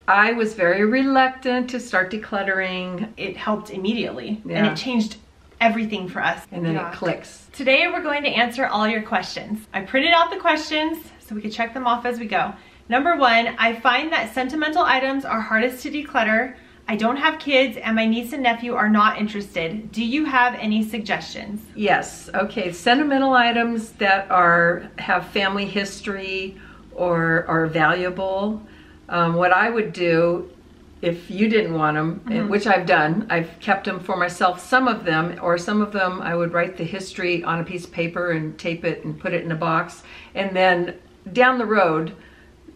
I was very reluctant to start decluttering. It helped immediately, Yeah. and it changed everything for us. And then it clicks. Today we're going to answer all your questions. I printed out the questions so we can check them off as we go. Number 1, I find that sentimental items are hardest to declutter. I don't have kids and my niece and nephew are not interested. Do you have any suggestions? Yes, okay, sentimental items that have family history or are valuable. What I would do if you didn't want them, which I've done, I've kept them for myself, some of them I would write the history on a piece of paper and tape it and put it in a box. And then down the road,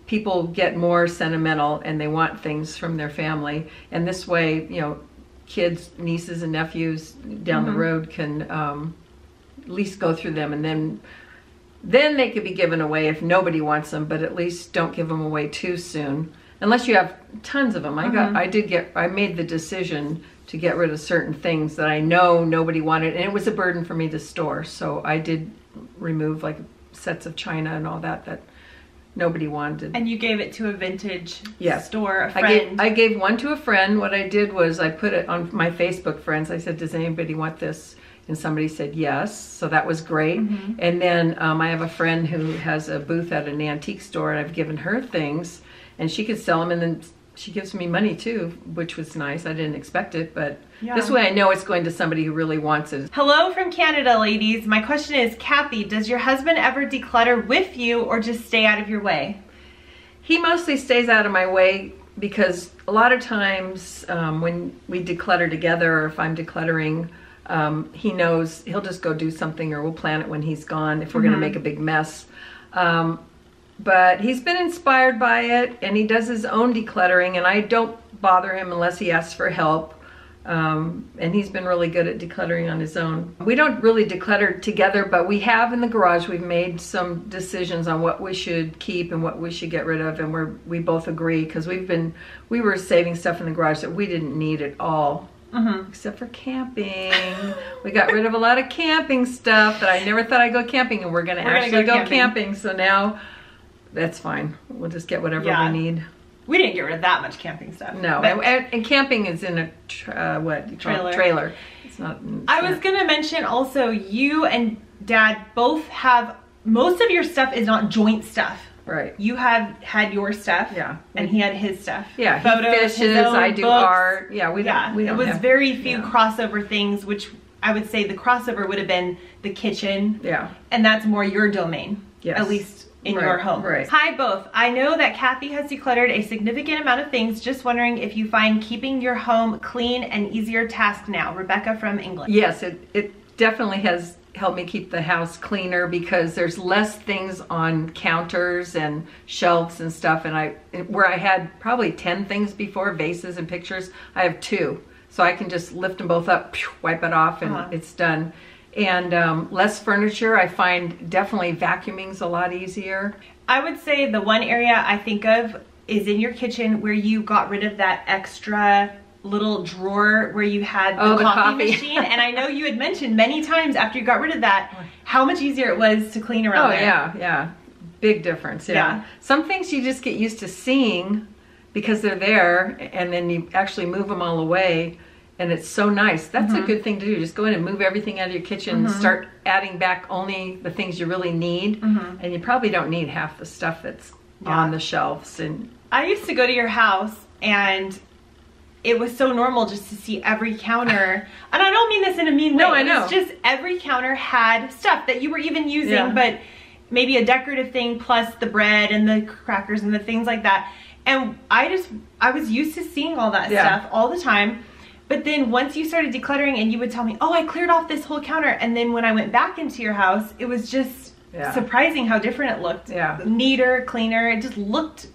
people get more sentimental and they want things from their family. And this way, you know, kids, nieces and nephews down the road can at least go through them, and then they could be given away if nobody wants them, but at least don't give them away too soon. Unless you have tons of them. I made the decision to get rid of certain things that I know nobody wanted, and it was a burden for me to store. So I did remove like sets of china and all that nobody wanted. And you gave it to a vintage store, a friend? I gave one to a friend. What I did was I put it on my Facebook friends. I said, does anybody want this? And somebody said yes, so that was great. And then I have a friend who has a booth at an antique store, and I've given her things, and she could sell them, and then she gives me money too, which was nice. I didn't expect it, but this way I know it's going to somebody who really wants it. Hello from Canada, ladies. My question is, Kathy, does your husband ever declutter with you or just stay out of your way? He mostly stays out of my way because a lot of times when we declutter together, or if I'm decluttering, he knows he'll just go do something, or we'll plan it when he's gone if we're going to make a big mess. But he's been inspired by it, and he does his own decluttering, and I don't bother him unless he asks for help. And he's been really good at decluttering on his own. We don't really declutter together, but we have in the garage. We've made some decisions on what we should keep and what we should get rid of, and we both agree, because we were saving stuff in the garage that we didn't need at all. Except for camping. We got rid of a lot of camping stuff that I never thought I'd go camping, and we're gonna actually go camping. So now that's fine. We'll just get whatever we need. We didn't get rid of that much camping stuff. No, and camping is in a trailer. It's not. I was gonna mention also, you and Dad both have, most of your stuff is not joint stuff. Right. You have had your stuff. Yeah. And he had his stuff. Yeah. Photos, he fishes. I do art. Yeah. We don't it was very few crossover things, which I would say the crossover would have been the kitchen. Yeah. And that's more your domain. Yes. At least in your home. Right. Hi both. I know that Kathy has decluttered a significant amount of things. Just wondering if you find keeping your home clean an easier task now. Rebecca from England. Yes, it definitely has helped me keep the house cleaner, because there's less things on counters and shelves and stuff, and where I had probably 10 things before, vases and pictures, I have 2. So I can just lift them both up, wipe it off, and it's done. And less furniture. I find definitely vacuuming's a lot easier. I would say the one area I think of is in your kitchen, where you got rid of that extra little drawer where you had the coffee machine. And I know you had mentioned many times after you got rid of that how much easier it was to clean around there. Yeah, big difference. Yeah. Some things you just get used to seeing because they're there, and then you actually move them all away, and it's so nice. That's a good thing to do. Just go in and move everything out of your kitchen and start adding back only the things you really need, and you probably don't need half the stuff that's on the shelves. And I used to go to your house, and it was so normal just to see every counter, and I don't mean this in a mean way. No, I know. It's just every counter had stuff that you were even using, but maybe a decorative thing plus the bread and the crackers and the things like that. And I was used to seeing all that stuff all the time. But then once you started decluttering and you would tell me, oh, I cleared off this whole counter. And then when I went back into your house, it was just surprising how different it looked. Neater, cleaner. It just looked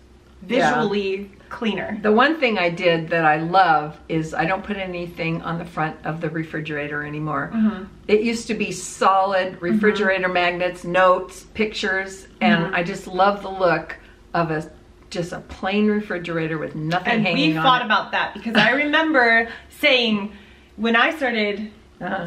visually cleaner. The one thing I did that I love is I don't put anything on the front of the refrigerator anymore. It used to be solid refrigerator magnets, notes, pictures, and I just love the look of just a plain refrigerator with nothing hanging on it. And we fought about that, because I remember saying, when I started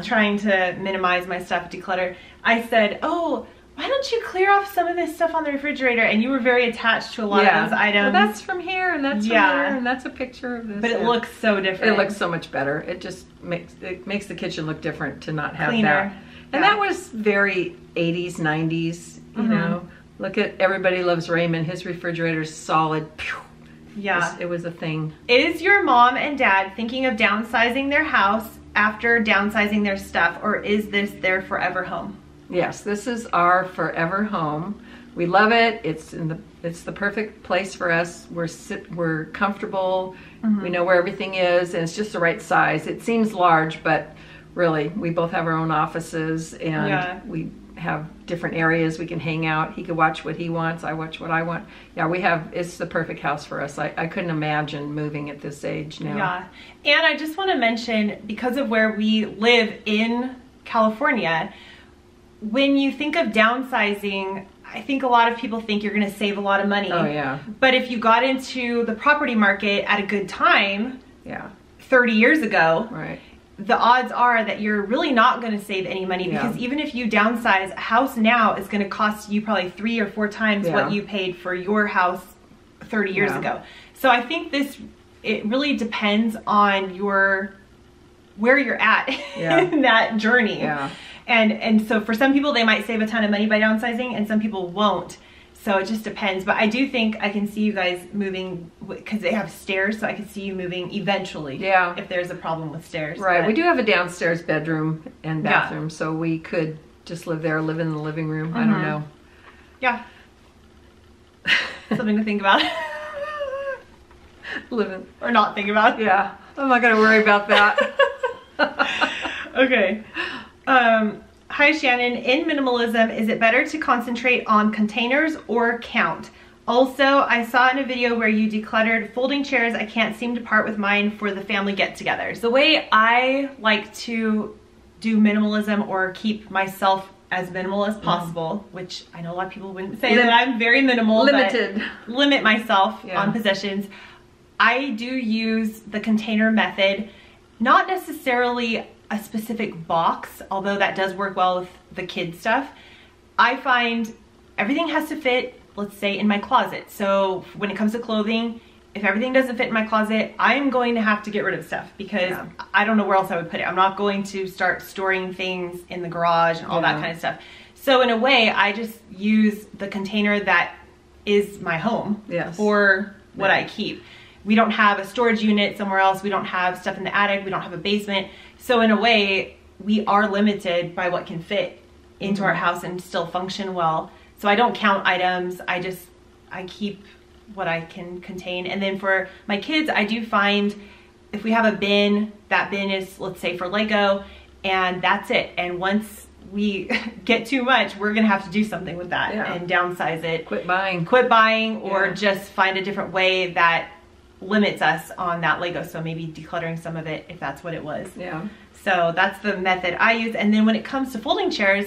trying to minimize my stuff, declutter, I said, oh, why don't you clear off some of this stuff on the refrigerator? And you were very attached to a lot of those items. Well, that's from here, and that's from here, and that's a picture of this. But it looks so different. It looks so much better. It just makes the kitchen look different to not have cleaner. that. And that was very 80s, 90s, you know. Look at Everybody Loves Raymond. His refrigerator's solid. Yeah. It was a thing. Is your mom and dad thinking of downsizing their house after downsizing their stuff, or is this their forever home? Yes, this is our forever home. We love it. It's the perfect place for us. We're comfortable. We know where everything is, and it's just the right size. It seems large, but really, we both have our own offices, and we have different areas we can hang out. He can watch what he wants. I watch what I want. Yeah, it's the perfect house for us. I couldn't imagine moving at this age now. Yeah, and I just want to mention, because of where we live in California, when you think of downsizing, I think a lot of people think you're going to save a lot of money. Oh, yeah. But if you got into the property market at a good time, 30 years ago, right, the odds are that you're really not going to save any money, because even if you downsize, a house now is going to cost you probably 3 or 4 times what you paid for your house 30 years ago. So I think it really depends on where you're at in that journey. Yeah. And so for some people, they might save a ton of money by downsizing, and some people won't. So it just depends. But I do think I can see you guys moving, because they have stairs, so I can see you moving eventually. Yeah. If there's a problem with stairs. Right. But we do have a downstairs bedroom and bathroom, so we could just live there, live in the living room. I don't know. Yeah. Something to think about. Living. Or not think about. Yeah. I'm not going to worry about that. Okay. Hi Shannon, in minimalism, is it better to concentrate on containers or count? Also, I saw in a video where you decluttered folding chairs. I can't seem to part with mine for the family get-togethers. The way I like to do minimalism, or keep myself as minimal as possible, which I know a lot of people wouldn't say that I'm very minimal, limited, but limit myself on possessions. I do use the container method, not necessarily a specific box, although that does work well with the kids stuff. I find everything has to fit, let's say, in my closet. So when it comes to clothing, if everything doesn't fit in my closet, I'm going to have to get rid of stuff, because I don't know where else I would put it. I'm not going to start storing things in the garage and all that kind of stuff. So in a way, I just use the container that is my home for what I keep. We don't have a storage unit somewhere else. We don't have stuff in the attic. We don't have a basement. So in a way, we are limited by what can fit into our house and still function well. So I don't count items. I keep what I can contain. And then for my kids, I do find if we have a bin, that bin is, let's say, for Lego, and that's it. And once we get too much, we're gonna have to do something with that and downsize it. Quit buying, or just find a different way that limits us on that Lego. So maybe decluttering some of it if that's what it was. Yeah. So that's the method I use. And then when it comes to folding chairs,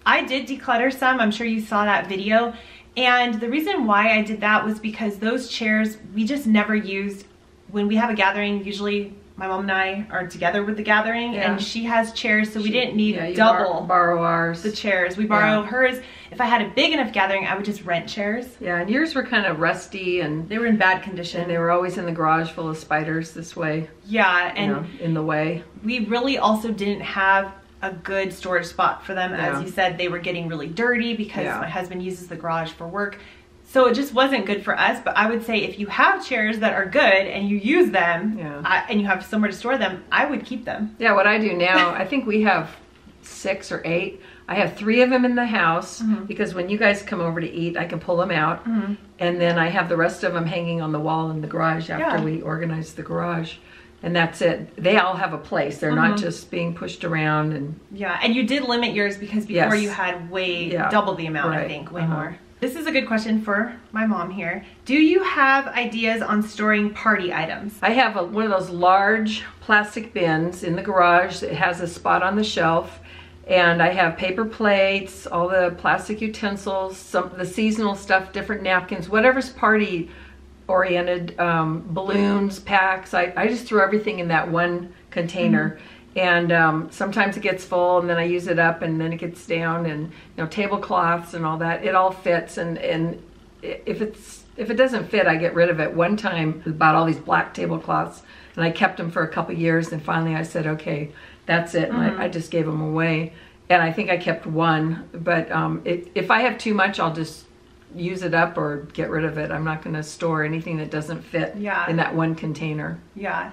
I did declutter some. I'm sure you saw that video. And the reason why I did that was because those chairs we just never used. When we have a gathering, usually my mom and I are together with the gathering, and she has chairs, so we didn't need double borrow ours. The chairs. We borrow hers. If I had a big enough gathering, I would just rent chairs. Yeah, and yours were kind of rusty, and they were in bad condition. And they were always in the garage full of spiders this way. Yeah, and you know, in the way. We really also didn't have a good storage spot for them. As you said, they were getting really dirty because my husband uses the garage for work. So it just wasn't good for us. But I would say if you have chairs that are good and you use them and you have somewhere to store them, I would keep them. Yeah, what I do now, I think we have 6 or 8. I have 3 of them in the house because when you guys come over to eat, I can pull them out. And then I have the rest of them hanging on the wall in the garage after we organize the garage. And that's it. They all have a place. They're not just being pushed around. And and you did limit yours because before you had way double the amount, I think, way more. This is a good question for my mom here. Do you have ideas on storing party items? I have one of those large plastic bins in the garage that has a spot on the shelf. And I have paper plates, all the plastic utensils, some of the seasonal stuff, different napkins, whatever's party oriented, balloons, packs. I just throw everything in that one container. And sometimes it gets full, and then I use it up, and then it gets down, and tablecloths and all that. It all fits, and if it doesn't fit, I get rid of it. One time, I bought all these black tablecloths, and I kept them for a couple years, and finally I said, okay, that's it, and I just gave them away. And I think I kept one, but if I have too much, I'll just use it up or get rid of it. I'm not going to store anything that doesn't fit in that one container. Yeah.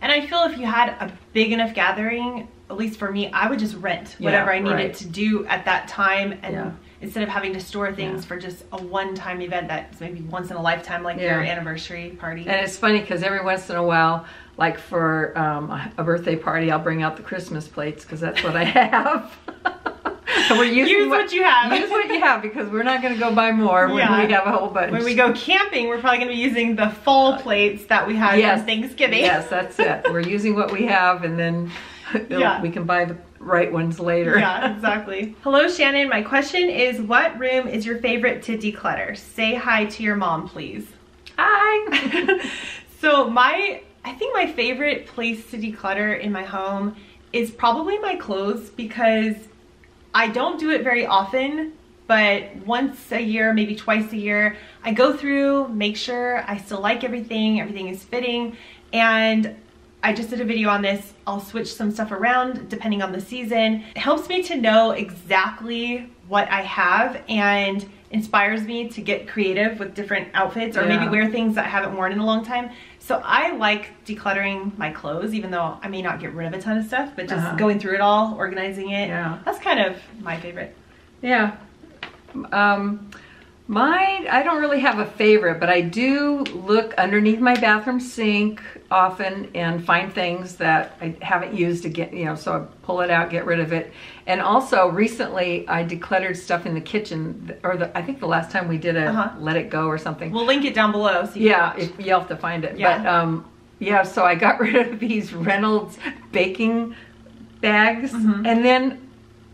And I feel if you had a big enough gathering, at least for me, I would just rent whatever I needed to do at that time, and instead of having to store things for just a one-time event that's maybe once in a lifetime, like your anniversary party. And it's funny because every once in a while, like for a birthday party, I'll bring out the Christmas plates because that's what I have. So we're use what you have. Use what you have, because we're not going to go buy more when we have a whole bunch. When we go camping, we're probably going to be using the fall plates that we had from Thanksgiving. Yes, that's it. We're using what we have, and then we can buy the right ones later. Yeah, exactly. Hello, Shannon. My question is, what room is your favorite to declutter? Say hi to your mom, please. Hi. So I think my favorite place to declutter in my home is probably my clothes, because I don't do it very often, but once a year, maybe twice a year, I go through, make sure I still like everything is fitting, and I just did a video on this. I'll switch some stuff around depending on the season. It helps me to know exactly what I have and inspires me to get creative with different outfits, or maybe wear things that I haven't worn in a long time. So I like decluttering my clothes, even though I may not get rid of a ton of stuff, but just going through it all, organizing it. That's kind of my favorite. Yeah. Mine, I don't really have a favorite, but I do look underneath my bathroom sink often and find things that I haven't used again, so I pull it out, get rid of it. And also recently I decluttered stuff in the kitchen, or I think the last time we did a Let It Go or something. We'll link it down below. So you'll have to find it. But so I got rid of these Reynolds baking bags, and then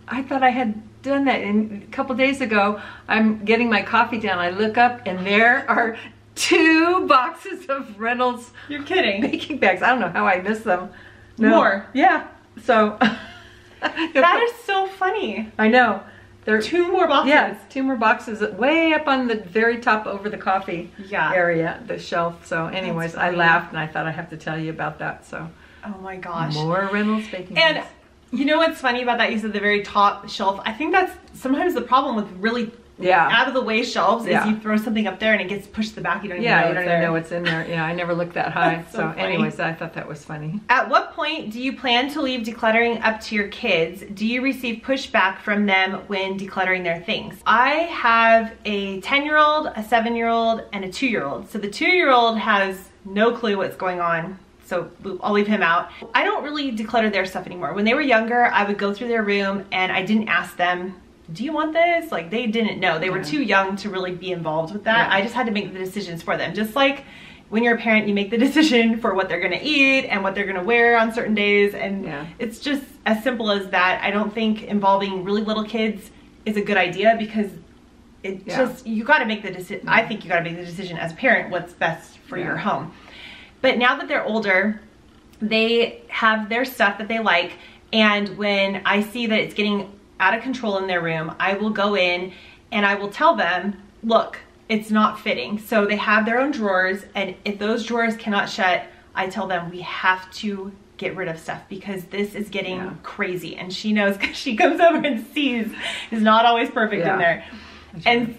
I thought I had done that, and a couple days ago I'm getting my coffee down, I look up and there are 2 boxes of Reynolds baking bags. I don't know how I missed them. More. Yeah. So that is so funny. I know. There are 2 more boxes. Yeah, 2 more boxes way up on the very top over the coffee area, the shelf. So anyways, I laughed and I thought I have to tell you about that. So oh my gosh. More Reynolds baking bags. You know what's funny about that? You said the very top shelf. I think that's sometimes the problem with really out of the way shelves is you throw something up there and it gets pushed to the back. You don't even know you don't even know what's in there. Yeah, I never looked that high. so anyways, I thought that was funny. At what point do you plan to leave decluttering up to your kids? Do you receive pushback from them when decluttering their things? I have a 10-year-old, a 7-year-old, and a 2-year-old. So the 2-year-old has no clue what's going on, so I'll leave him out. I don't really declutter their stuff anymore. When they were younger, I would go through their room and I didn't ask them, do you want this? Like, they didn't know. They were too young to really be involved with that. I just had to make the decisions for them. Just like when you're a parent, you make the decision for what they're gonna eat and what they're gonna wear on certain days. And it's just as simple as that. I don't think involving really little kids is a good idea, because it just, you gotta make the decision. I think you gotta make the decision as a parent what's best for your home. But now that they're older, they have their stuff that they like, and when I see that it's getting out of control in their room, I will go in and I will tell them, look, it's not fitting. So they have their own drawers, and if those drawers cannot shut, I tell them we have to get rid of stuff, because this is getting crazy. And she knows, because she comes over and sees it's not always perfect in there. And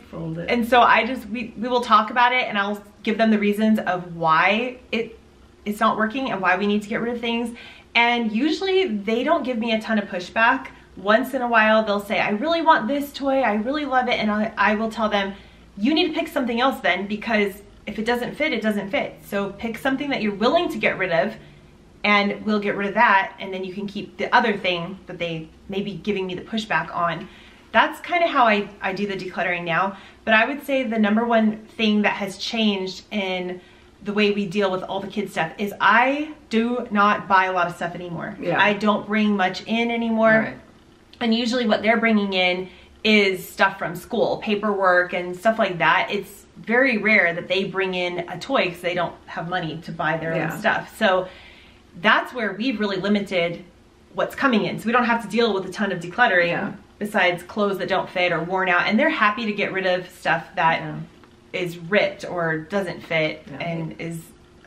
so we will talk about it, and I'll give them the reasons of why it's not working and why we need to get rid of things. And usually they don't give me a ton of pushback. Once in a while they'll say, I really want this toy, I really love it, and I will tell them, you need to pick something else then, because if it doesn't fit, it doesn't fit. So pick something that you're willing to get rid of, and we'll get rid of that, and then you can keep the other thing that they may be giving me the pushback on. That's kind of how I do the decluttering now. But I would say the #1 thing that has changed in the way we deal with all the kids stuff is I do not buy a lot of stuff anymore. I don't bring much in anymore. And usually what they're bringing in is stuff from school, paperwork and stuff like that. It's very rare that they bring in a toy because they don't have money to buy their own stuff. So that's where we've really limited what's coming in. So we don't have to deal with a ton of decluttering besides clothes that don't fit or worn out. And they're happy to get rid of stuff that is ripped or doesn't fit and is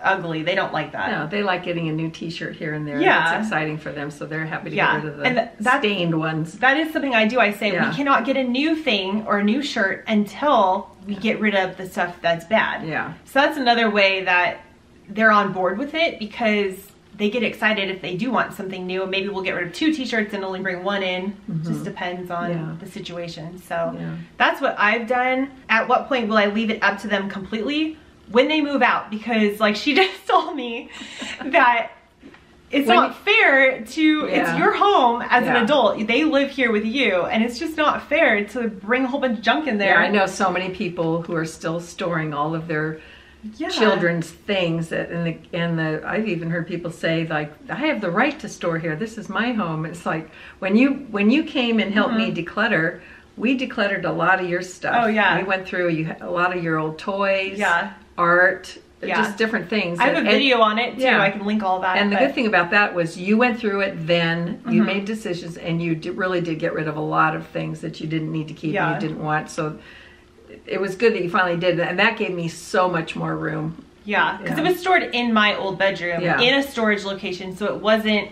ugly. They don't like that. No, they like getting a new t-shirt here and there. Yeah. That's exciting for them, so they're happy to get rid of the stained ones. That is something I do. I say we cannot get a new thing or a new shirt until we get rid of the stuff that's bad. Yeah. So that's another way that they're on board with it, because they get excited if they do want something new. Maybe we'll get rid of 2 t-shirts and only bring 1 in. Just depends on the situation. So that's what I've done. At what point will I leave it up to them completely? When they move out, because like she just told me that it's not fair to, it's your home as an adult. They live here with you, and it's just not fair to bring a whole bunch of junk in there. Yeah, I know so many people who are still storing all of their children's things that I've even heard people say, like, I have the right to store here. This is my home. It's like when you came and helped me declutter, we decluttered a lot of your stuff. Oh yeah. We went through a lot of your old toys. Yeah. Art, just different things. I have a video on it too. I can link all that. And the good thing about that was you went through it, then you made decisions, and you really did get rid of a lot of things that you didn't need to keep and you didn't want. So it was good that you finally did it, and that gave me so much more room. Yeah, because it was stored in my old bedroom in a storage location, so it wasn't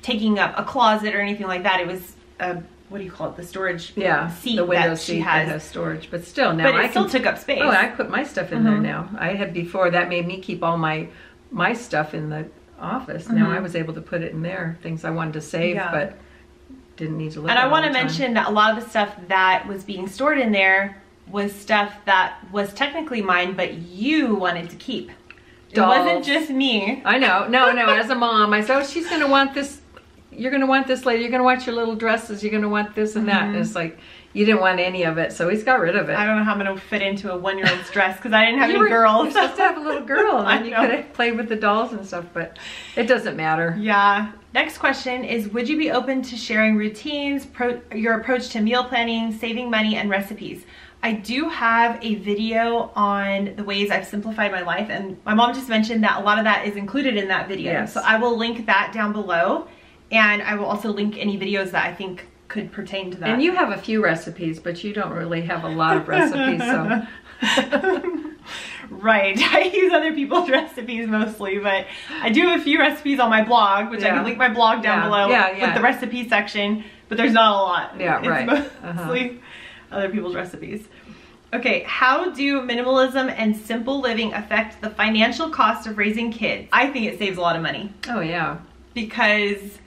taking up a closet or anything like that. It was a, what do you call it, the storage seat, the window seat that has storage. But still, now I still took up space. Oh, I put my stuff in there now. I had before, that made me keep all my stuff in the office. Now I was able to put it in there, things I wanted to save, but didn't need to look at. And I want to mention that a lot of the stuff that was being stored in there was stuff that was technically mine, but you wanted to keep. Dolls. It wasn't just me. I know. No, as a mom, I said, oh, she's going to want this. You're going to want this later. You're going to want your little dresses. You're going to want this and that. And it's like, you didn't want any of it, so he's got rid of it. I don't know how I'm going to fit into a 1-year-old's dress, because I didn't have any girls. You're supposed to have a little girl, and then you could have played with the dolls and stuff, but it doesn't matter. Yeah. Next question is, would you be open to sharing routines, your approach to meal planning, saving money, and recipes? I do have a video on the ways I've simplified my life, and my mom just mentioned that a lot of that is included in that video. Yes. So I will link that down below, and I will also link any videos that I think could pertain to that. And you have a few recipes, but you don't really have a lot of recipes, so. Right, I use other people's recipes mostly, but I do have a few recipes on my blog, which I can link my blog down below with the recipe section, but there's not a lot. Yeah, it's mostly other people's recipes. Okay, how do minimalism and simple living affect the financial cost of raising kids? I think it saves a lot of money. Oh yeah. Because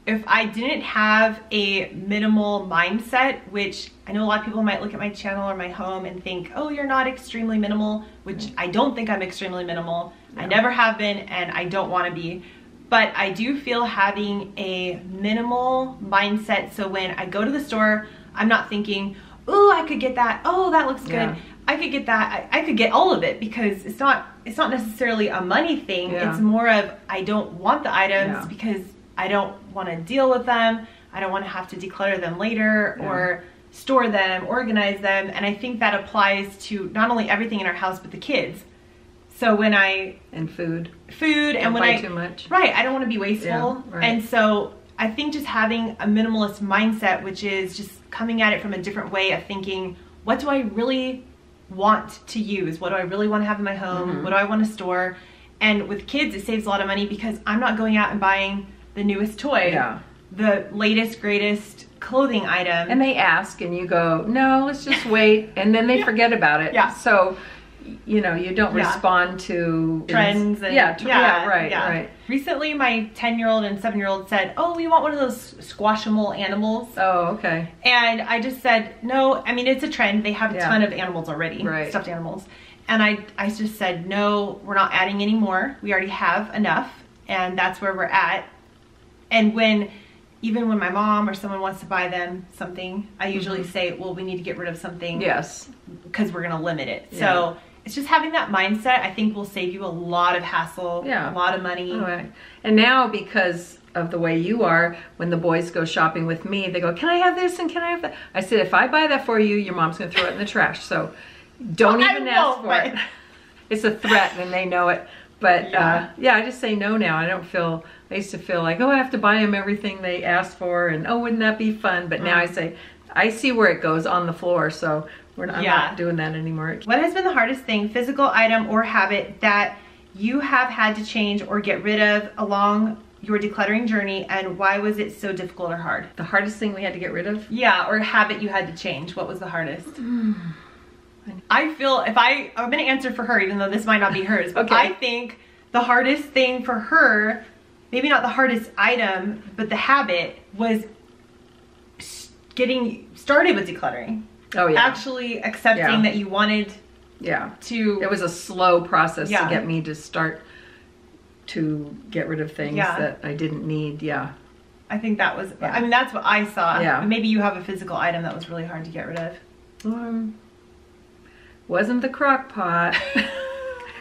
if I didn't have a minimal mindset, which I know a lot of people might look at my channel or my home and think, oh, you're not extremely minimal, which I don't think I'm extremely minimal. No. I never have been, and I don't want to be. But I do feel having a minimal mindset, so when I go to the store, I'm not thinking, oh, I could get that. Oh, that looks good. Yeah. I could get that. I could get all of it, because it's not necessarily a money thing. Yeah. It's more of, I don't want the items because I don't want to deal with them. I don't want to have to declutter them later or store them, organize them. And I think that applies to not only everything in our house, but the kids. So when and food, and when I too much. Right, I don't want to be wasteful. Yeah, right. And so I think just having a minimalist mindset, which is just coming at it from a different way of thinking, what do I really want to use? What do I really want to have in my home? What do I want to store? And with kids, it saves a lot of money, because I'm not going out and buying the newest toy, the latest, greatest clothing item. And they ask, and you go, no, let's just wait. And then they forget about it. Yeah. So, you know, you don't respond to trends. And, right. Recently, my 10-year-old and 7-year-old said, oh, we want one of those squashable animals. Oh, okay. And I just said, no, I mean, it's a trend. They have a ton of animals already, stuffed animals. And I just said, no, we're not adding any more. We already have enough, and that's where we're at. And even when my mom or someone wants to buy them something, I usually say, well, we need to get rid of something. Yes. Because we're going to limit it. Yeah. So it's just having that mindset, I think, will save you a lot of hassle, a lot of money. Right. And now, because of the way you are, when the boys go shopping with me, they go, can I have this and can I have that? I said, if I buy that for you, your mom's going to throw it in the trash. So don't even ask for it. It's a threat, and they know it. But yeah, I just say no now. I don't feel, I used to feel like, oh, I have to buy them everything they asked for, and oh, wouldn't that be fun? But now I say, I see where it goes on the floor, so I'm not doing that anymore. What has been the hardest thing, physical item or habit, that you have had to change or get rid of along your decluttering journey, and why was it so difficult or hard? The hardest thing we had to get rid of? Yeah, or habit you had to change. What was the hardest? I feel, if I'm gonna answer for her, even though this might not be hers, but I think the hardest thing for her, maybe not the hardest item, but the habit, was getting started with decluttering. Oh yeah. Actually accepting that you wanted to. It was a slow process to get me to start to get rid of things that I didn't need. Yeah. I think that was, I mean, that's what I saw. Yeah. Maybe you have a physical item that was really hard to get rid of. Wasn't the crock pot.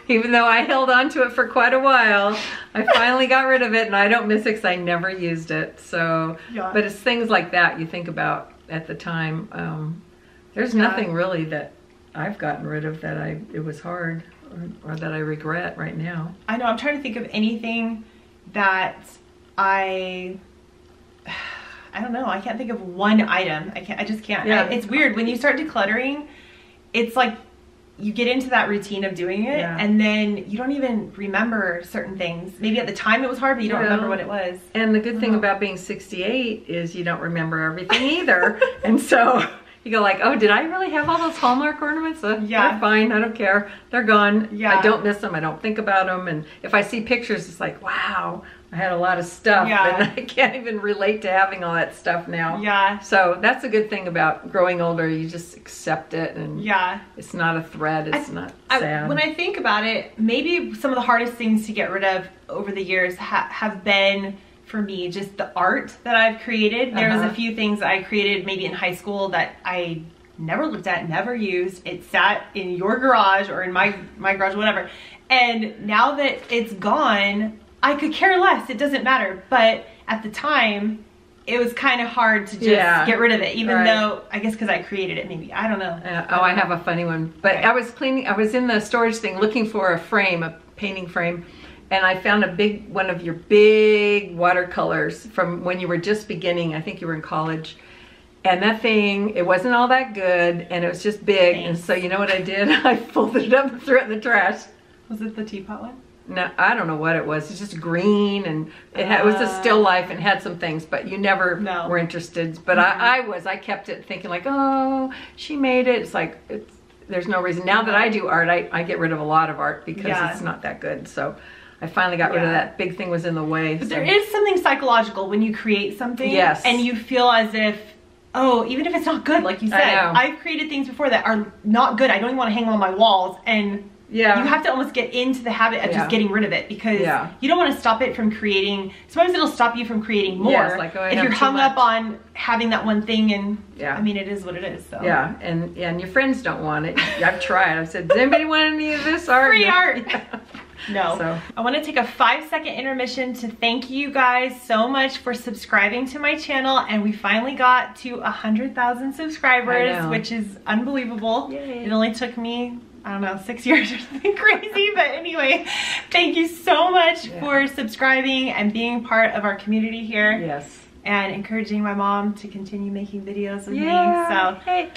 Even though I held on to it for quite a while, I finally got rid of it, and I don't miss it because I never used it. So, but it's things like that you think about at the time. There's nothing really that I've gotten rid of that it was hard or that I regret right now. I know, I'm trying to think of anything that I don't know. I can't think of one item. I just can't. Yeah. It's weird when you start decluttering. It's like you get into that routine of doing it, and then you don't even remember certain things. Maybe at the time it was hard, but you don't remember what it was. And the good thing about being 68 is you don't remember everything either. And so you go like, oh, did I really have all those Hallmark ornaments? They're fine. I don't care. They're gone. Yeah. I don't miss them. I don't think about them. And if I see pictures, it's like, wow, I had a lot of stuff. And I can't even relate to having all that stuff now. Yeah. So that's a good thing about growing older. You just accept it. And it's not a threat. It's not sad. When I think about it, maybe some of the hardest things to get rid of over the years have been, for me, just the art that I've created. There was a few things I created maybe in high school that I never looked at, never used. It sat in your garage or in my garage, whatever. And now that it's gone, I could care less. It doesn't matter. But at the time, it was kind of hard to just get rid of it, even though, I guess because I created it, maybe. I don't know. I have a funny one. But I was in the storage thing looking for a frame, a painting frame. And I found one of your big watercolors from when you were just beginning. I think you were in college. And that thing, it wasn't all that good, and it was just big. Thanks. And so you know what I did? I folded it up and threw it in the trash. Was it the teapot one? No, I don't know what it was. It's just green, and it was a still life and had some things, but you never were interested. But I kept it thinking like, oh, she made it. It's like, there's no reason. Now that I do art, I get rid of a lot of art because it's not that good. So I finally got rid of that. Big thing was in the way. But there is something psychological when you create something and you feel as if, oh, even if it's not good, like you said, I've created things before that are not good. I don't even want to hang them on my walls, and you have to almost get into the habit of just getting rid of it, because you don't want to stop it from creating. Sometimes it'll stop you from creating more like, if you're hung up on having that one thing. And I mean, it is what it is. So and your friends don't want it. I've tried. I've said, does anybody want any of this art? Free art. No. So. I want to take a 5-second intermission to thank you guys so much for subscribing to my channel, and we finally got to 100,000 subscribers, which is unbelievable. Yay. It only took me, I don't know, 6 years or something crazy, but anyway, thank you so much for subscribing and being part of our community here. Yes. And encouraging my mom to continue making videos with me. So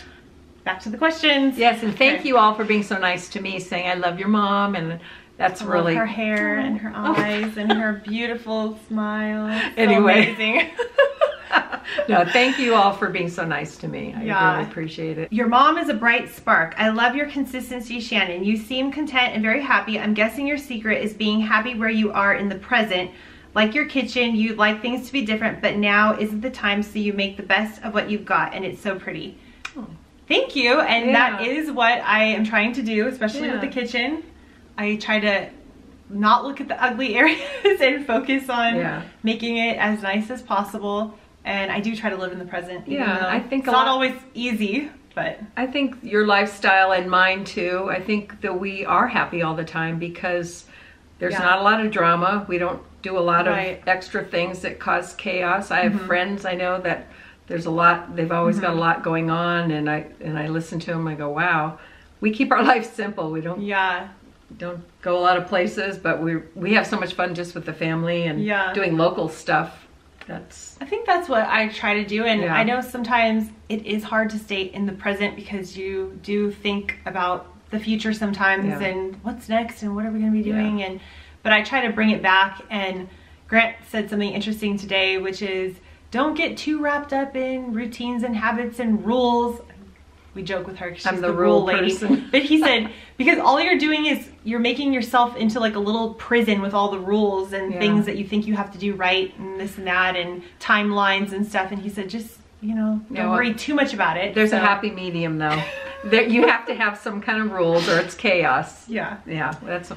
back to the questions. Yes, and thank you all for being so nice to me, saying I love your mom, and that's really her hair and her eyes and her beautiful smile. Anyway, amazing. No, thank you all for being so nice to me. I really appreciate it. Your mom is a bright spark. I love your consistency, Shannon. You seem content and very happy. I'm guessing your secret is being happy where you are in the present. Like your kitchen, you'd like things to be different, but now isn't the time, so you make the best of what you've got, and it's so pretty. Oh. Thank you, and that is what I am trying to do, especially with the kitchen. I try to not look at the ugly areas and focus on making it as nice as possible. And I do try to live in the present. I think it's not always easy, but I think your lifestyle and mine too. I think that we are happy all the time because there's not a lot of drama. We don't do a lot of extra things that cause chaos. I have friends I know that there's a lot. They've always got a lot going on, and I listen to them. I go, wow, we keep our life simple. We don't. don't go a lot of places, but we have so much fun just with the family and doing local stuff. I think that's what I try to do, and I know sometimes it is hard to stay in the present because you do think about the future sometimes and what's next and what are we going to be doing, but I try to bring it back. And Grant said something interesting today, which is don't get too wrapped up in routines and habits and rules. We joke with her because she's the rule lady. But he said, because all you're doing is you're making yourself into like a little prison with all the rules and things that you think you have to do right and this and that and timelines and stuff. And he said, just, don't worry too much about it. There's a happy medium though. You have to have some kind of rules or it's chaos. Yeah. That's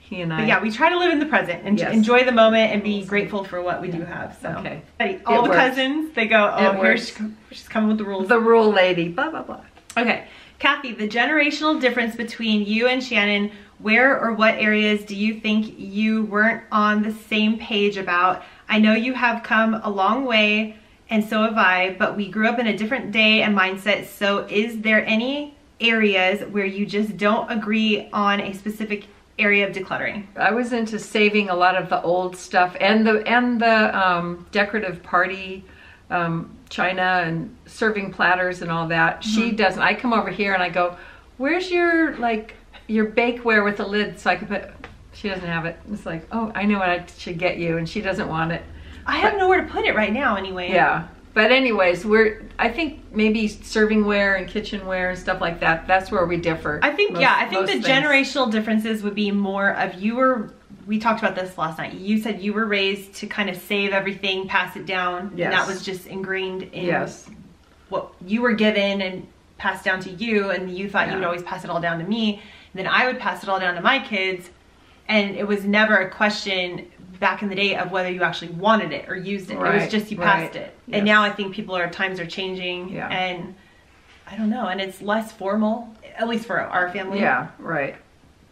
he and I. But we try to live in the present and enjoy the moment and be grateful for what we do have. So all the cousins, they go, oh, she's coming with the rules. The rule lady, blah, blah, blah. Okay, Kathy, the generational difference between you and Shannon, where or what areas do you think you weren't on the same page about? I know you have come a long way, and so have I, but we grew up in a different day and mindset, so is there any areas where you just don't agree on a specific area of decluttering? I was into saving a lot of the old stuff and the decorative party china and serving platters and all that. She doesn't. I come over here and I go, where's your bakeware with a lid so I can put, she doesn't have it. It's like, oh, I know what I should get you, and she doesn't want it. I have nowhere to put it right now anyway. Yeah. But anyways, I think maybe servingware and kitchenware and stuff like that, that's where we differ. I think, I think the generational differences would be more of we talked about this last night. You said you were raised to kind of save everything, pass it down. Yes. And that was just ingrained in what you were given and passed down to you. And you thought you would always pass it all down to me. And then I would pass it all down to my kids. And it was never a question back in the day of whether you actually wanted it or used it. Right. It was just you passed it. Yes. And now I think times are changing. Yeah. And I don't know. And it's less formal, at least for our family. Yeah, right.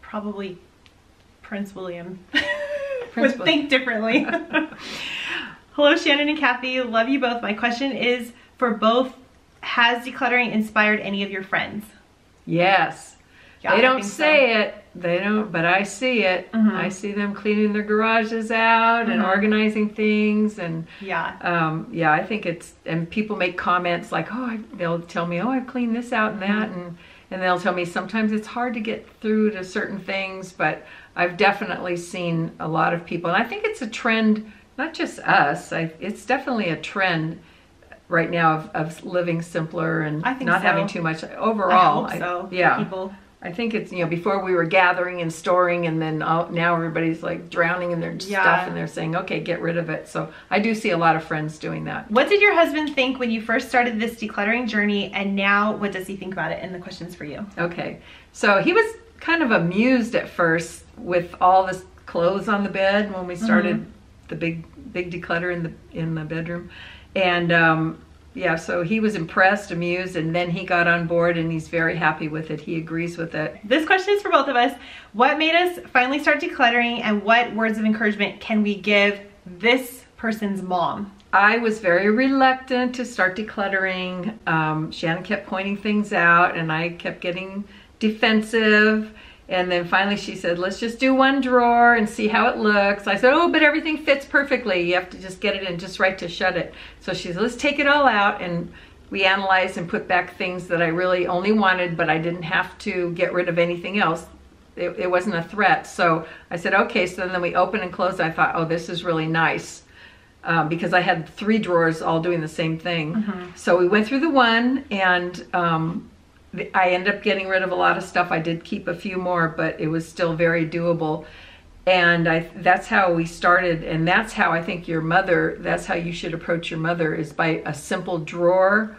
Probably Prince William would think differently. Hello, Shannon and Kathy. Love you both. My question is for both. Has decluttering inspired any of your friends? Yes. Yeah, they don't say it. They don't, but I see it. I see them cleaning their garages out and organizing things. And I think it's, and people make comments like, they'll tell me, oh, I've cleaned this out and that. And they'll tell me sometimes it's hard to get through to certain things, but I've definitely seen a lot of people, and I think it's a trend, not just us, it's definitely a trend right now of living simpler and not having too much overall. I hope so. People. I think it's, before we were gathering and storing, and then now everybody's like drowning in their stuff and they're saying, okay, get rid of it. So I do see a lot of friends doing that. What did your husband think when you first started this decluttering journey, and now what does he think about it? And the question's for you. Okay. So he was kind of amused at first with all this clothes on the bed when we started the big declutter in the bedroom. And so he was impressed, amused, and then he got on board and he's very happy with it. He agrees with it. This question is for both of us. What made us finally start decluttering, and what words of encouragement can we give this person's mom? I was very reluctant to start decluttering. Shannon kept pointing things out and I kept getting defensive. And then finally she said, let's just do one drawer and see how it looks. I said, oh, but everything fits perfectly. You have to just get it in just right to shut it. So she said, let's take it all out. And we analyzed and put back things that I really only wanted, but I didn't have to get rid of anything else. It wasn't a threat. So I said, okay. So then we opened and closed. I thought, oh, this is really nice. Because I had 3 drawers all doing the same thing. So we went through the one, and I ended up getting rid of a lot of stuff. I did keep a few more, but it was still very doable. And that's how we started, and that's how I think that's how you should approach your mother, is by a simple drawer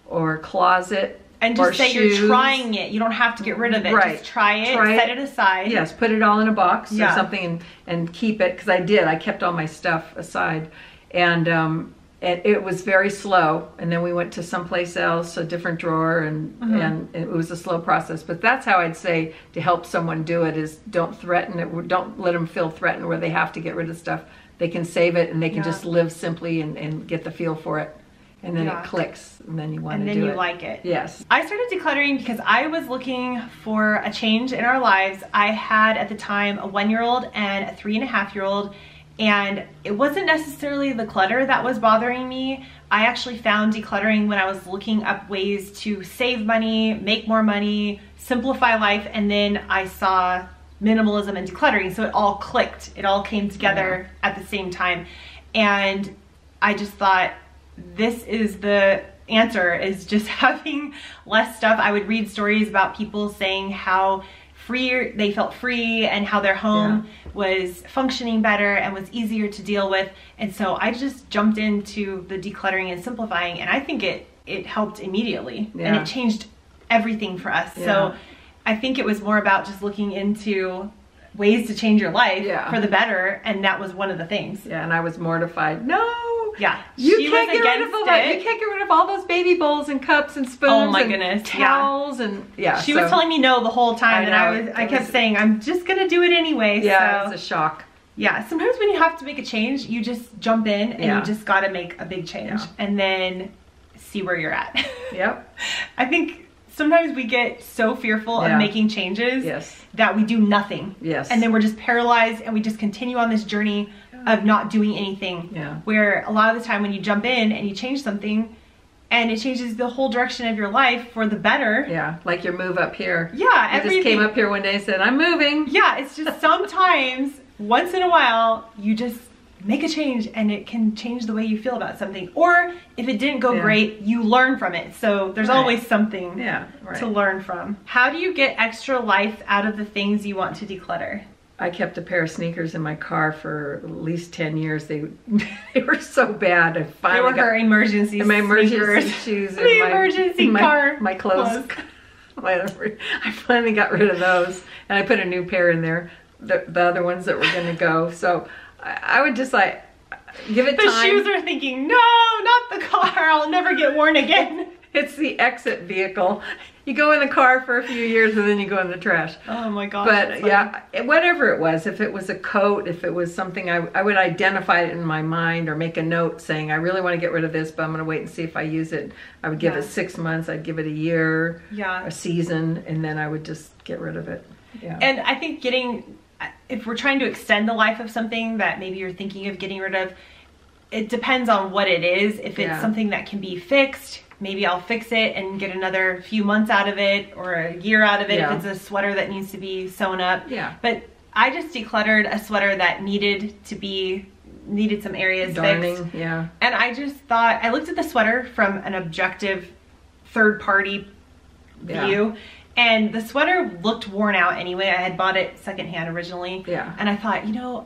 or closet. And just say you're trying it. You don't have to get rid of it. Right. Just try it, set it aside. Yes, put it all in a box or something and keep it, because I kept all my stuff aside. And it was very slow, and then we went to someplace else, a different drawer, and it was a slow process. But that's how I'd say to help someone do it, is don't threaten it. Don't let them feel threatened where they have to get rid of stuff. They can save it, and they can just live simply and get the feel for it. and then it clicks, and then you want to do it. And then you like it. Yes. I started decluttering because I was looking for a change in our lives. I had at the time a 1-year-old and a 3.5-year-old, and it wasn't necessarily the clutter that was bothering me. I actually found decluttering when I was looking up ways to save money, make more money, simplify life, and then I saw minimalism and decluttering, so it all clicked. It all came together at the same time. And I just thought, this is the answer, is just having less stuff. I would read stories about people saying how free they felt free and how their home was functioning better and was easier to deal with. And so I just jumped into the decluttering and simplifying, and I think it helped immediately, and it changed everything for us. So I think it was more about just looking into ways to change your life for the better, and that was one of the things. Yeah, and I was mortified. No. Yeah, you can't get rid of all that. You can't get rid of all those baby bowls and cups and spoons. Oh my goodness, towels and She was telling me no the whole time, and I kept saying I'm just gonna do it anyway. Yeah, so. it's a shock. Yeah, sometimes when you have to make a change, you just jump in and you just got to make a big change and then see where you're at. Yep. I think sometimes we get so fearful of making changes that we do nothing. Yes. And then we're just paralyzed and we just continue on this journey of not doing anything. Yeah. Where a lot of the time when you jump in and you change something and it changes the whole direction of your life for the better. Yeah, like your move up here. Yeah, I just came up here one day and said, I'm moving. Yeah, it's just sometimes, once in a while, you just make a change and it can change the way you feel about something. Or if it didn't go great, you learn from it. So there's always something to learn from. How do you get extra life out of the things you want to declutter? I kept a pair of sneakers in my car for at least 10 years. They were so bad. I finally got her emergency my emergency shoes. The emergency car. My clothes. Whatever. I finally got rid of those, and I put a new pair in there. The other ones that were going to go. So I would just like give it time. The shoes are thinking, no, not the car. I'll never get worn again. It's the exit vehicle. You go in the car for a few years and then you go in the trash. Oh my gosh. But yeah, whatever it was, if it was a coat, if it was something, I would identify it in my mind or make a note saying, I really want to get rid of this, but I'm going to wait and see if I use it. I would give it 6 months, I'd give it a year, a season, and then I would just get rid of it. Yeah. And I think if we're trying to extend the life of something that maybe you're thinking of getting rid of, it depends on what it is. If it's something that can be fixed, maybe I'll fix it and get another few months out of it or a year out of it if it's a sweater that needs to be sewn up. Yeah. But I just decluttered a sweater that needed some areas fixed. Yeah. And I just thought, I looked at the sweater from an objective third-party view, and the sweater looked worn out anyway. I had bought it secondhand originally. Yeah. And I thought,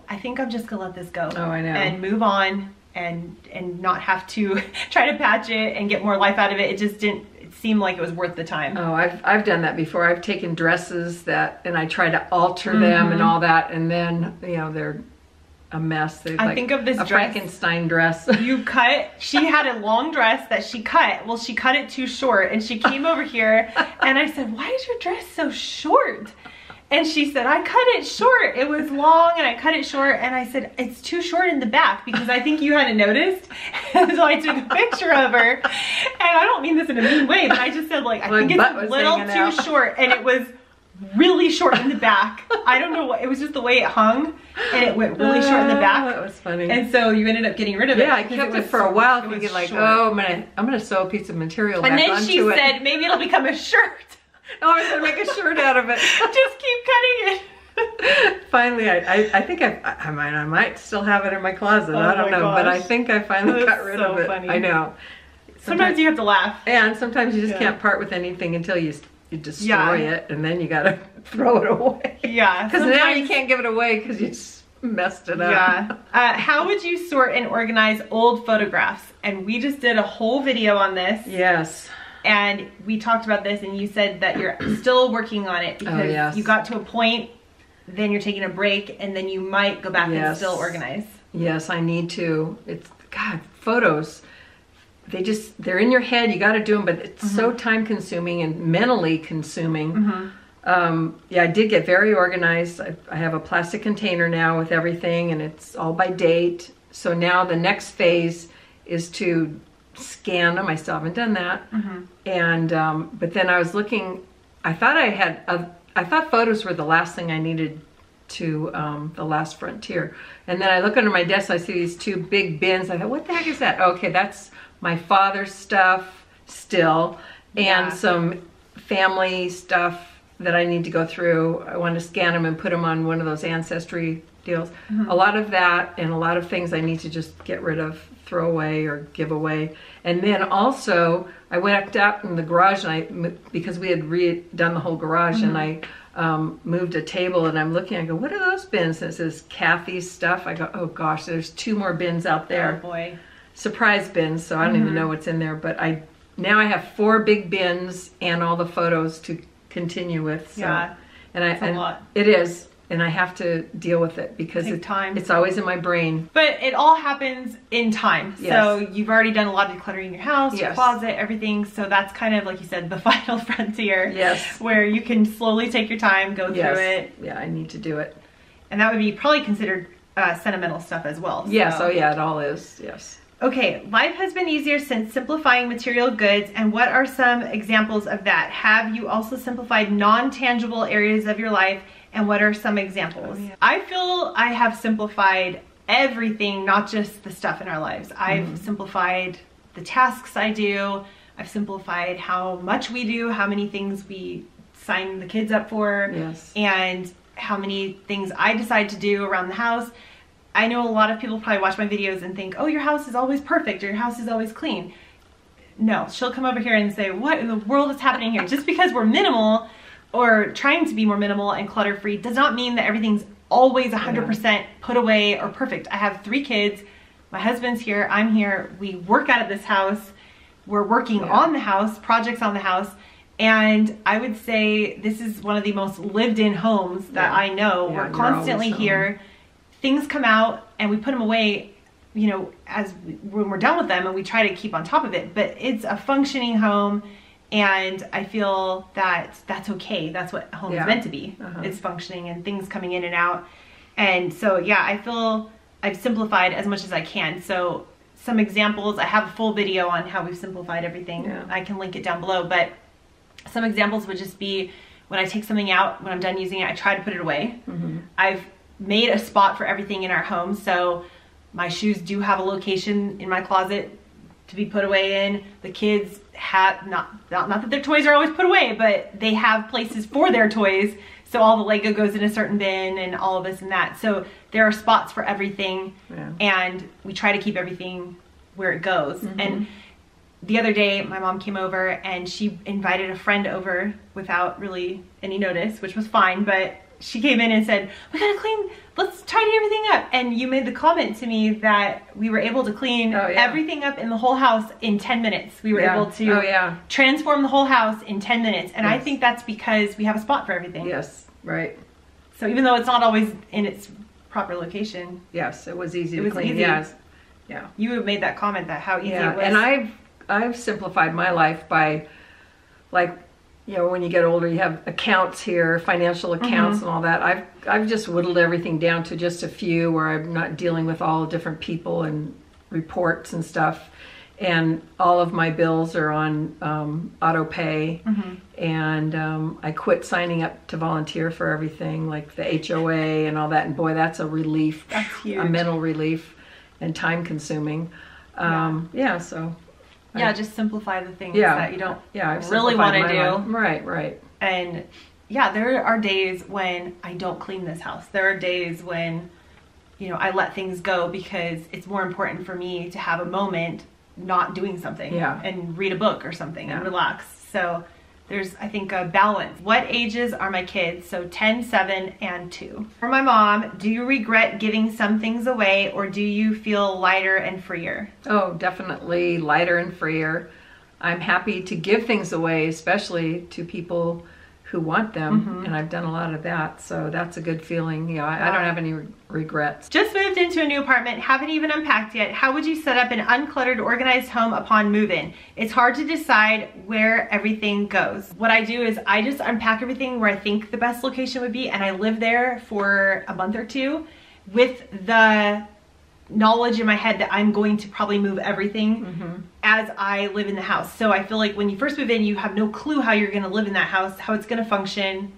I think I'm just gonna let this go. Oh, I know. And move on. And not have to try to patch it and get more life out of it. It just didn't seem like it was worth the time. Oh, I've done that before. I've taken dresses and I try to alter them and all that, and then they're a mess. I think of this dress, Frankenstein dress. She had a long dress that she cut. Well, she cut it too short, and she came over here, and I said, "Why is your dress so short?" And she said, I cut it short. It was long and I cut it short. And I said, it's too short in the back because I think you hadn't noticed. And so I took a picture of her. And I don't mean this in a mean way, but I just said, I think it's a little too short. And it was really short in the back. I don't know what, it was just the way it hung. And it went really short in the back. That was funny. And so you ended up getting rid of it. Yeah, I kept it for a while thinking oh, I'm gonna sew a piece of material back onto it. And then she said, maybe it'll become a shirt. Oh, I was gonna make a shirt out of it. Just keep cutting it. Finally, I think I might still have it in my closet. I don't know, but I think I finally got rid of it. Funny. I know. Sometimes you have to laugh. And sometimes you just can't part with anything until you destroy it, and then you gotta throw it away. Yeah. Because now you can't give it away because you just messed it up. Yeah. How would you sort and organize old photographs? And we just did a whole video on this. Yes. And we talked about this, and you said that you're still working on it because you got to a point, then you're taking a break, and then you might go back and still organize. Yes, I need to. God, photos, they're in your head. You got to do them, but it's so time consuming and mentally consuming. Yeah, I did get very organized. I have a plastic container now with everything, and it's all by date. So now the next phase is to scan them. I still haven't done that. And but then I was looking. I thought photos were the last thing I needed to the last frontier. And then I look under my desk. I see these 2 big bins. I thought, what the heck is that? Okay, that's my father's stuff still, and some family stuff that I need to go through. I want to scan them and put them on one of those ancestry deals. A lot of that, and a lot of things I need to just get rid of, throw away or give away. And then also I went out in the garage, and because we had redone the whole garage, and I moved a table, and I'm looking, I go, what are those bins? And it says Kathy's stuff. I go, oh gosh, there's 2 more bins out there. Oh boy. Surprise bins, so I don't even know what's in there, but now I have 4 big bins and all the photos to continue with. So. Yeah, and that's a lot. It is, and I have to deal with it because it's always in my brain. But it all happens in time. Yes. So you've already done a lot of decluttering in your house, your closet, everything. So that's kind of, like you said, the final frontier. Yes. Where you can slowly take your time, go through it. Yeah, I need to do it. And that would be probably considered sentimental stuff as well. So. Yes, oh yeah, it all is, yes. Okay, life has been easier since simplifying material goods, and what are some examples of that? Have you also simplified non-tangible areas of your life, and what are some examples? Oh, yeah. I feel I have simplified everything, not just the stuff in our lives. I've simplified the tasks I do. I've simplified how much we do, how many things we sign the kids up for, and how many things I decide to do around the house. I know a lot of people probably watch my videos and think, oh, your house is always perfect, or your house is always clean. No, she'll come over here and say, what in the world is happening here? Just because we're minimal or trying to be more minimal and clutter-free does not mean that everything's always 100% put away or perfect. I have 3 kids. My husband's here. I'm here. We work out of this house. We're working on the house, projects on the house. And I would say this is one of the most lived-in homes that I know. We're constantly here. Things come out and we put them away, you know, when we're done with them, and we try to keep on top of it. But it's a functioning home, and I feel that that's okay. That's what a home is meant to be. It's functioning and things coming in and out. And so, yeah, I feel I've simplified as much as I can. So some examples, I have a full video on how we've simplified everything. I can link it down below. But some examples would just be when I take something out, when I'm done using it, I try to put it away. I've made a spot for everything in our home. So my shoes do have a location in my closet to be put away in. The kids have, not that their toys are always put away, but they have places for their toys. So all the Lego goes in a certain bin and all of this and that. So there are spots for everything, and we try to keep everything where it goes. And the other day, my mom came over and she invited a friend over without really any notice, which was fine, but she came in and said, we gotta clean, let's tidy everything up. And you made the comment to me that we were able to clean everything up in the whole house in 10 minutes. We were able to transform the whole house in 10 minutes. And I think that's because we have a spot for everything. Yes, right. So even though it's not always in its proper location. Yes, it was easy to clean. Yes. Yeah. You have made that comment that how easy it was. And I've simplified my life by, like, you know, when you get older, you have accounts here, financial accounts and all that. I've just whittled everything down to just a few where I'm not dealing with all different people and reports and stuff. And all of my bills are on auto pay. And I quit signing up to volunteer for everything, like the HOA and all that. And boy, that's a relief. That's huge. A mental relief and time consuming. So. Just simplify the things that you don't I've really want to do. Right. And there are days when I don't clean this house. There are days when, you know, I let things go because it's more important for me to have a moment not doing something and read a book or something and relax. So there's, I think, a balance. What ages are my kids? So 10, 7, and 2. For my mom, do you regret giving some things away, or do you feel lighter and freer? Oh, definitely lighter and freer. I'm happy to give things away, especially to people who want them, and I've done a lot of that, so that's a good feeling. You know, I don't have any regrets. Just moved into a new apartment, haven't even unpacked yet. How would you set up an uncluttered, organized home upon move-in? It's hard to decide where everything goes. What I do is I just unpack everything where I think the best location would be, and I live there for a month or 2 with the knowledge in my head that I'm going to probably move everything as I live in the house. So I feel like when you first move in, you have no clue how you're going to live in that house, how it's going to function,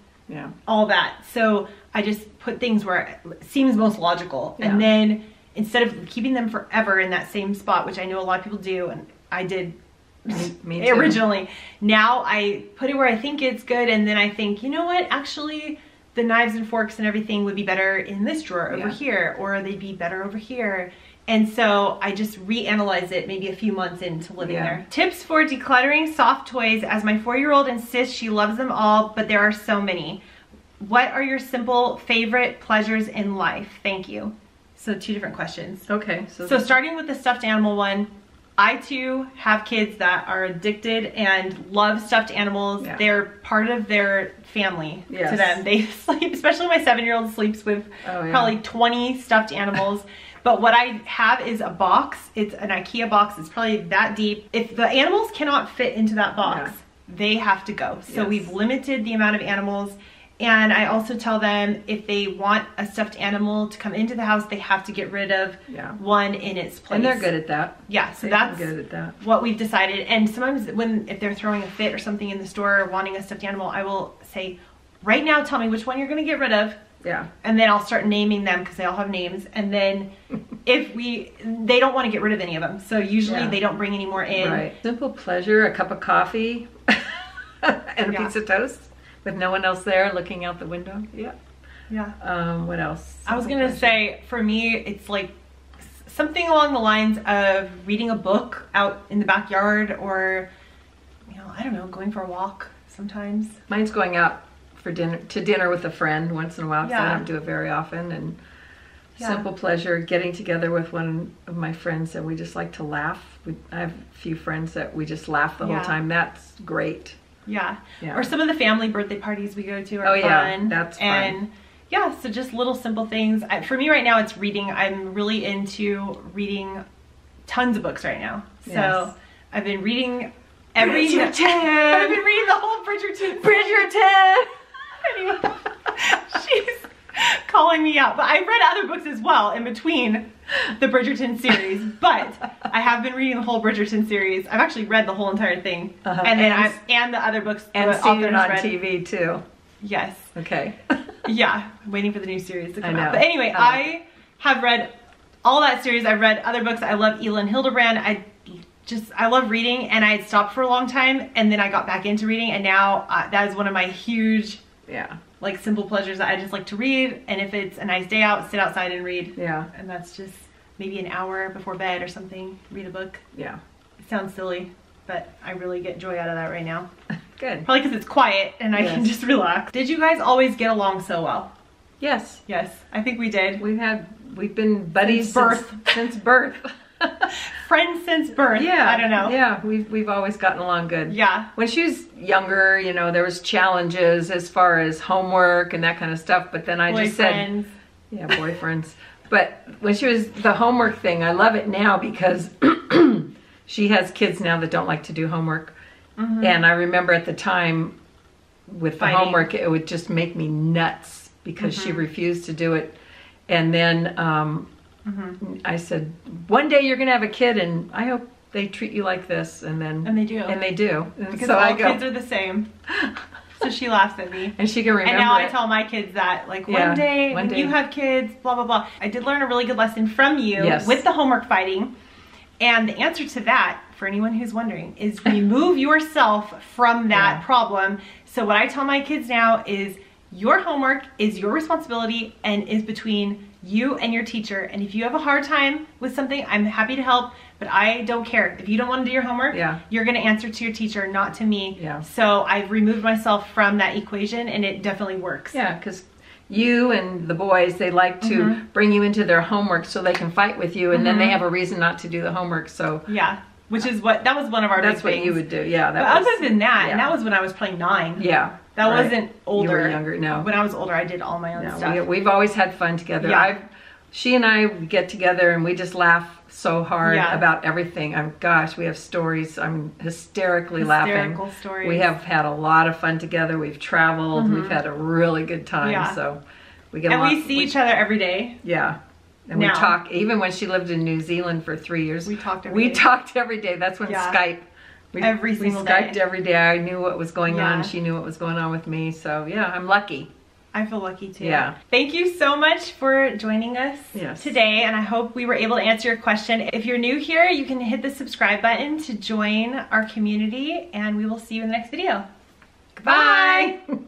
all that. So I just put things where it seems most logical. And then instead of keeping them forever in that same spot, which I know a lot of people do, and I did Me too. originally, now I put it where I think it's good. And then I think, you know what, actually the knives and forks and everything would be better in this drawer over here, or they'd be better over here. And so I just reanalyze it maybe a few months into living there. Tips for decluttering soft toys. As my 4-year-old insists, she loves them all, but there are so many. What are your simple favorite pleasures in life? Thank you. So 2 different questions. Okay. So starting with the stuffed animal one, I too have kids that are addicted and love stuffed animals. They're part of their family to them. They sleep, especially my 7-year-old sleeps with probably 20 stuffed animals. But what I have is a box. It's an IKEA box. It's probably that deep. If the animals cannot fit into that box, they have to go. So we've limited the amount of animals. And I also tell them if they want a stuffed animal to come into the house, they have to get rid of one in its place. And they're good at that. Yeah, so that's good at that. What we've decided. And sometimes if they're throwing a fit or something in the store or wanting a stuffed animal, I will say, right now, tell me which one you're going to get rid of. Yeah. And then I'll start naming them because they all have names. And then they don't want to get rid of any of them. So usually they don't bring any more in. Right. Simple pleasure, a cup of coffee and a piece of toast with no one else there looking out the window. What else? I was going to say, for me, it's like something along the lines of reading a book out in the backyard, or, I don't know, going for a walk sometimes. Mine's going out for dinner with a friend once in a while, because I don't do it very often. And simple pleasure, getting together with one of my friends, and we just like to laugh. I have a few friends that we just laugh the whole time. That's great. Or some of the family birthday parties we go to are fun. That's fun. And so just little simple things. For me right now, it's reading. I'm really into reading tons of books right now. So I've been reading I've been reading the whole Bridgerton. Anyway, she's calling me out. But I've read other books as well in between the Bridgerton series. But I have been reading the whole Bridgerton series. I've actually read the whole entire thing. And then and the other books. And seen it on TV too. Yes. Okay. Waiting for the new series to come out. But anyway, I have read all that series. I've read other books. I love Elin Hildebrand. I love reading, and I had stopped for a long time, and then I got back into reading, and now that is one of my huge like simple pleasures that I just like to read. And if it's a nice day out, sit outside and read. And that's just maybe an hour before bed or something, read a book. It sounds silly, but I really get joy out of that right now. Good. Probably because it's quiet and I can just relax. Did you guys always get along so well? Yes. Yes, I think we did. We've been buddies since birth. Friends since birth. I don't know. We've always gotten along good. When she was younger, there was challenges as far as homework and that kind of stuff, but then I just said, boyfriends. But when she was the homework thing, I love it now because she has kids now that don't like to do homework. And I remember at the time with the homework, it would just make me nuts because she refused to do it. And then I said, one day you're going to have a kid, and I hope they treat you like this. And they do. And because so all kids are the same. So she laughs at me. And she can remember. And now I tell my kids that, like, one day when you have kids, blah, blah, blah. I did learn a really good lesson from you with the homework fighting. And the answer to that, for anyone who's wondering, is remove yourself from that problem. So what I tell my kids now is your homework is your responsibility and is between you and your teacher. And if you have a hard time with something, I'm happy to help, but I don't care. If you don't want to do your homework, you're going to answer to your teacher, not to me. So I've removed myself from that equation, and it definitely works. Because you and the boys, they like to bring you into their homework so they can fight with you, and then they have a reason not to do the homework. So which is that was one of our big things. That's what you would do. But other than that, and that was when I was probably 9. That wasn't older. You were younger, no. When I was older, I did all my own stuff. We've always had fun together. She and I get together and we just laugh so hard about everything. Gosh, we have stories. I'm hysterically laughing. Stories. We have had a lot of fun together. We've traveled. We've had a really good time. So we get we see each other every day. And we talk, even when she lived in New Zealand for 3 years. We talked every day. We talked every day. That's when Skype. Every single day. We Skyped every day. I knew what was going on. She knew what was going on with me. So yeah, I'm lucky. I feel lucky too. Yeah. Thank you so much for joining us today, and I hope we were able to answer your question. If you're new here, you can hit the subscribe button to join our community, and we will see you in the next video. Goodbye. Bye.